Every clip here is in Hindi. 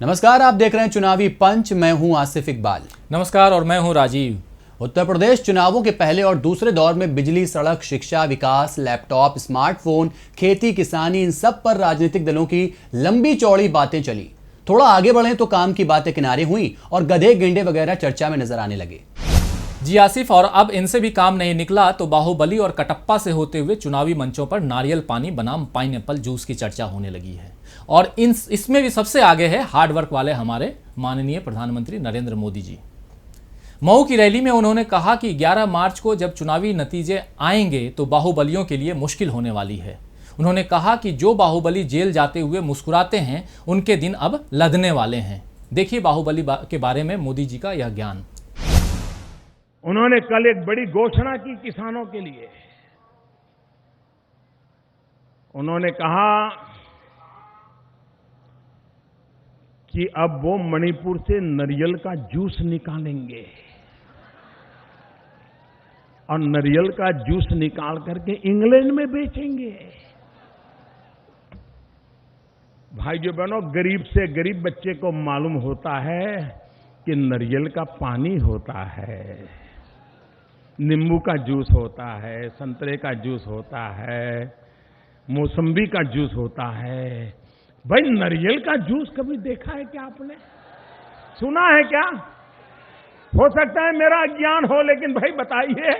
नमस्कार, आप देख रहे हैं चुनावी पंच। मैं हूं आसिफ इकबाल। नमस्कार और मैं हूं राजीव। उत्तर प्रदेश चुनावों के पहले और दूसरे दौर में बिजली, सड़क, शिक्षा, विकास, लैपटॉप, स्मार्टफोन, खेती, किसानी, इन सब पर राजनीतिक दलों की लंबी चौड़ी बातें चली। थोड़ा आगे बढ़े तो काम की बातें किनारे हुई और गधे गेंडे वगैरह चर्चा में नजर आने लगे। जी आसिफ, और अब इनसे भी काम नहीं निकला तो बाहुबली और कटप्पा से होते हुए चुनावी मंचों पर नारियल पानी बनाम पाइनएप्पल जूस की चर्चा होने लगी है। और इसमें भी सबसे आगे है हार्ड वर्क वाले हमारे माननीय प्रधानमंत्री नरेंद्र मोदी जी। मऊ की रैली में उन्होंने कहा कि 11 मार्च को जब चुनावी नतीजे आएंगे तो बाहुबलियों के लिए मुश्किल होने वाली है। उन्होंने कहा कि जो बाहुबली जेल जाते हुए मुस्कुराते हैं उनके दिन अब लदने वाले हैं। देखिए बाहुबली के बारे में मोदी जी का यह ज्ञान। उन्होंने कल एक बड़ी घोषणा की किसानों के लिए। उन्होंने कहा कि अब वो मणिपुर से नारियल का जूस निकालेंगे और नारियल का जूस निकाल करके इंग्लैंड में बेचेंगे। भाइयों बहनों, गरीब से गरीब बच्चे को मालूम होता है कि नारियल का पानी होता है, नींबू का जूस होता है, संतरे का जूस होता है, मौसम्बी का जूस होता है। भाई नारियल का जूस कभी देखा है क्या आपने? सुना है क्या? हो सकता है मेरा अज्ञान हो, लेकिन भाई बताइए।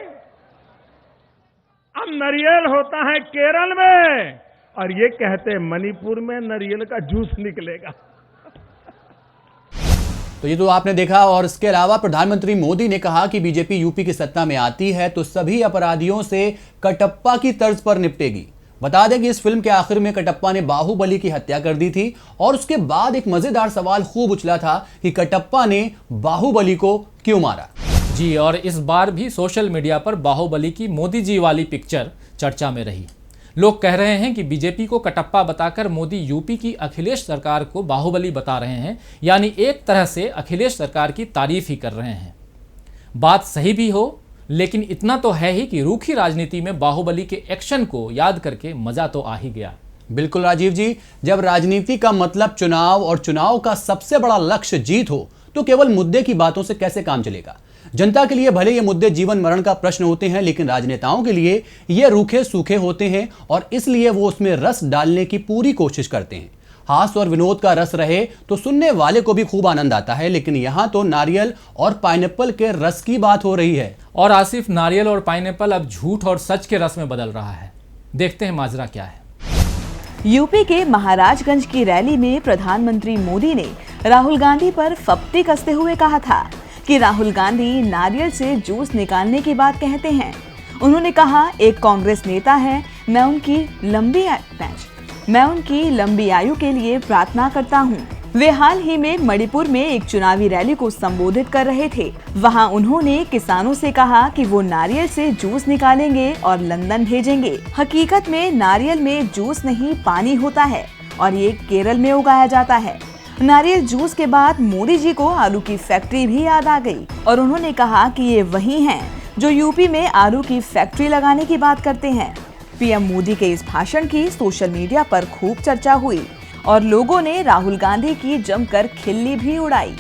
अब नारियल होता है केरल में और ये कहते हैं मणिपुर में नारियल का जूस निकलेगा। तो ये तो आपने देखा। और इसके अलावा प्रधानमंत्री मोदी ने कहा कि बीजेपी यूपी की सत्ता में आती है तो सभी अपराधियों से कटप्पा की तर्ज पर निपटेगी। बता दें कि इस फिल्म के आखिर में कटप्पा ने बाहुबली की हत्या कर दी थी और उसके बाद एक मजेदार सवाल खूब उछला था कि कटप्पा ने बाहुबली को क्यों मारा। जी, और इस बार भी सोशल मीडिया पर बाहुबली की मोदी जी वाली पिक्चर चर्चा में रही। लोग कह रहे हैं कि बीजेपी को कटप्पा बताकर मोदी यूपी की अखिलेश सरकार को बाहुबली बता रहे हैं, यानी एक तरह से अखिलेश सरकार की तारीफ ही कर रहे हैं। बात सही भी हो, लेकिन इतना तो है ही कि रूखी राजनीति में बाहुबली के एक्शन को याद करके मजा तो आ ही गया। बिल्कुल राजीव जी, जब राजनीति का मतलब चुनाव और चुनाव का सबसे बड़ा लक्ष्य जीत हो तो केवल मुद्दे की बातों से कैसे काम चलेगा। जनता के लिए भले ये मुद्दे जीवन मरण का प्रश्न होते हैं, लेकिन राजनेताओं के लिए ये रूखे सूखे होते हैं और इसलिए वो उसमें रस डालने की पूरी कोशिश करते हैं। हास्य और विनोद का रस रहे तो सुनने वाले को भी खूब आनंद आता है, लेकिन यहां तो नारियल और पाइनएप्पल के रस की बात हो रही है। और आसिफ, नारियल और पाइनएप्पल अब झूठ और सच के रस में बदल रहा है। देखते हैं माजरा क्या है। यूपी के महाराजगंज की रैली में प्रधानमंत्री मोदी ने राहुल गांधी पर फप्ती कसते हुए कहा था कि राहुल गांधी नारियल से जूस निकालने की बात कहते हैं। उन्होंने कहा, एक कांग्रेस नेता है, मैं उनकी लंबी आयु के लिए प्रार्थना करता हूं। वे हाल ही में मणिपुर में एक चुनावी रैली को संबोधित कर रहे थे। वहां उन्होंने किसानों से कहा कि वो नारियल से जूस निकालेंगे और लंदन भेजेंगे। हकीकत में नारियल में जूस नहीं, पानी होता है और ये केरल में उगाया जाता है। नारियल जूस के बाद मोदी जी को आलू की फैक्ट्री भी याद आ गई और उन्होंने कहा कि ये वही हैं जो यूपी में आलू की फैक्ट्री लगाने की बात करते हैं। पीएम मोदी के इस भाषण की सोशल मीडिया पर खूब चर्चा हुई और लोगों ने राहुल गांधी की जमकर खिल्ली भी उड़ाई।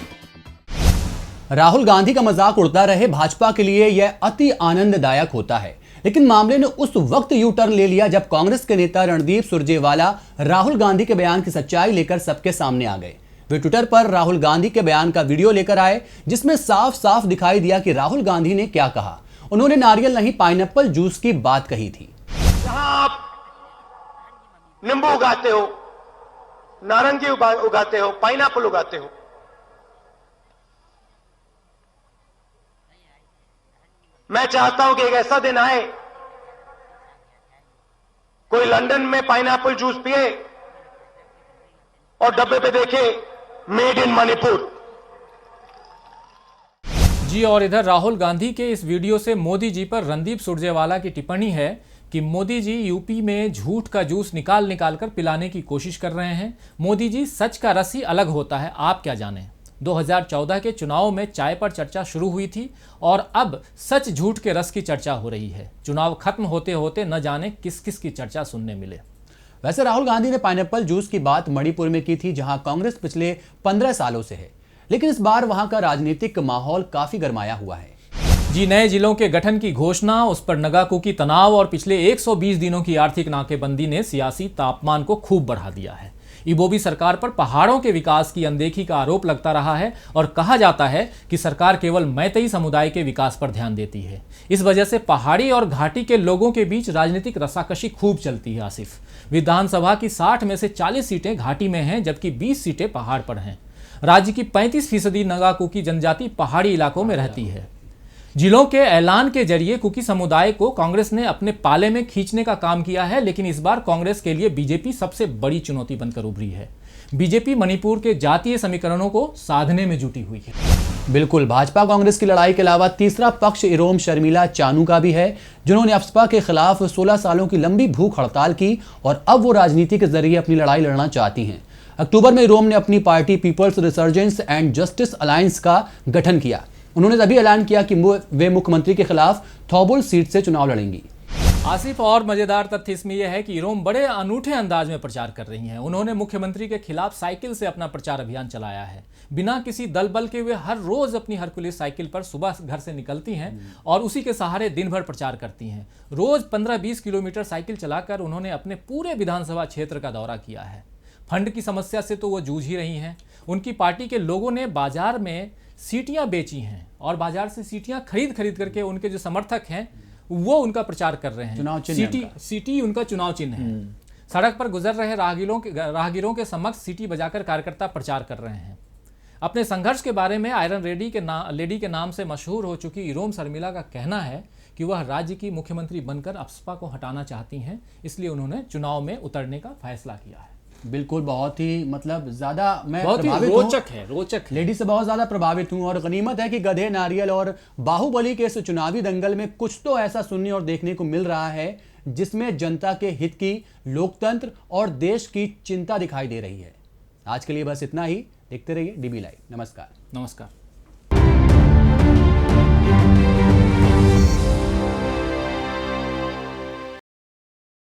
राहुल गांधी का मजाक उड़ता रहे, भाजपा के लिए यह अति आनंददायक होता है, लेकिन मामले ने उस वक्त यू टर्न ले लिया जब कांग्रेस के नेता रणदीप सुरजेवाला राहुल गांधी के बयान की सच्चाई लेकर सबके सामने आ गए। वे ट्विटर पर राहुल गांधी के बयान का वीडियो लेकर आए जिसमें साफ साफ दिखाई दिया कि राहुल गांधी ने क्या कहा। उन्होंने नारियल नहीं, पाइनएप्पल जूस की बात कही थी। जहां आप नींबू उगाते हो, नारंगी उगाते हो, पाइनएप्पल उगाते हो, मैं चाहता हूं कि एक ऐसा दिन आए कोई लंदन में पाइनएप्पल जूस पिए और डब्बे पे देखे मेड इन मणिपुर। जी, और इधर राहुल गांधी के इस वीडियो से मोदी जी पर रणदीप सुरजेवाला की टिप्पणी है कि मोदी जी यूपी में झूठ का जूस निकाल कर पिलाने की कोशिश कर रहे हैं। मोदी जी, सच का रस ही अलग होता है, आप क्या जाने। 2014 के चुनाव में चाय पर चर्चा शुरू हुई थी और अब सच झूठ के रस की चर्चा हो रही है। चुनाव खत्म होते होते न जाने किस किस की चर्चा सुनने मिले। वैसे राहुल गांधी ने पाइनएप्पल जूस की बात मणिपुर में की थी, जहां कांग्रेस पिछले 15 सालों से है, लेकिन इस बार वहां का राजनीतिक माहौल काफी गरमाया हुआ है। जी, नए जिलों के गठन की घोषणा, उस पर नगाकुकी तनाव और पिछले 120 दिनों की आर्थिक नाकेबंदी ने सियासी तापमान को खूब बढ़ा दिया है। इबोबी सरकार पर पहाड़ों के विकास की अनदेखी का आरोप लगता रहा है और कहा जाता है कि सरकार केवल मैतेई समुदाय के विकास पर ध्यान देती है। इस वजह से पहाड़ी और घाटी के लोगों के बीच राजनीतिक रसाकशी खूब चलती है। आसिफ, विधानसभा की 60 में से 40 सीटें घाटी में हैं, जबकि 20 सीटें पहाड़ पर हैं। राज्य की 35% नगाकुकी जनजाति पहाड़ी इलाकों में रहती है। जिलों के ऐलान के जरिए कुकी समुदाय को कांग्रेस ने अपने पाले में खींचने का काम किया है, लेकिन इस बार कांग्रेस के लिए बीजेपी सबसे बड़ी चुनौती बनकर उभरी है। बीजेपी मणिपुर के जातीय समीकरणों को साधने में जुटी हुई है। बिल्कुल, भाजपा कांग्रेस की लड़ाई के अलावा तीसरा पक्ष इरोम शर्मिला चानू का भी है, जिन्होंने अफस्पा के खिलाफ 16 सालों की लंबी भूख हड़ताल की और अब वो राजनीति के जरिए अपनी लड़ाई लड़ना चाहती हैं। अक्टूबर में इरोम ने अपनी party People's Resurgence and Justice Alliance का गठन किया। उन्होंने तभी ऐलान किया कि वे मुख्यमंत्री के खिलाफ थौबुल सीट से चुनाव लड़ेंगी। आसिफ, और मजेदार तथ्य इसमें यह है कि इरोम बड़े अनूठे अंदाज में प्रचार कर रही हैं। उन्होंने मुख्यमंत्री के खिलाफ साइकिल से अपना प्रचार अभियान चलाया है। बिना किसी दल बल के वे हर रोज अपनी हरकुलिस साइकिल पर सुबह घर से निकलती हैं और उसी के सहारे दिन भर प्रचार करती हैं। रोज 15-20 किलोमीटर साइकिल चलाकर उन्होंने अपने पूरे विधानसभा क्षेत्र का दौरा किया है। फंड की समस्या से तो वो जूझ ही रही हैं। उनकी पार्टी के लोगों ने बाजार में सीटियां बेची हैं और बाजार से सीटियां खरीद करके उनके जो समर्थक हैं वो उनका प्रचार कर रहे हैं। सीटी उनका चुनाव चिन्ह है। सड़क पर गुजर रहे राहगीरों के समक्ष सीटी बजाकर कार्यकर्ता प्रचार कर रहे हैं। अपने संघर्ष के बारे में आयरन लेडी के नाम से मशहूर हो चुकी इरोम शर्मिला का कहना है कि वह राज्य की मुख्यमंत्री बनकर अफस्पा को हटाना चाहती हैं, इसलिए उन्होंने चुनाव में उतरने का फैसला किया है। बिल्कुल, बहुत ही ज्यादा मैं बहुत ही रोचक है। लेडी से बहुत ज्यादा प्रभावित हूं और गनीमत है कि गधे, नारियल और बाहुबली के इस चुनावी दंगल में कुछ तो ऐसा सुनने और देखने को मिल रहा है जिसमें जनता के हित की, लोकतंत्र और देश की चिंता दिखाई दे रही है। आज के लिए बस इतना ही। देखते रहिए डीबी लाइव। नमस्कार।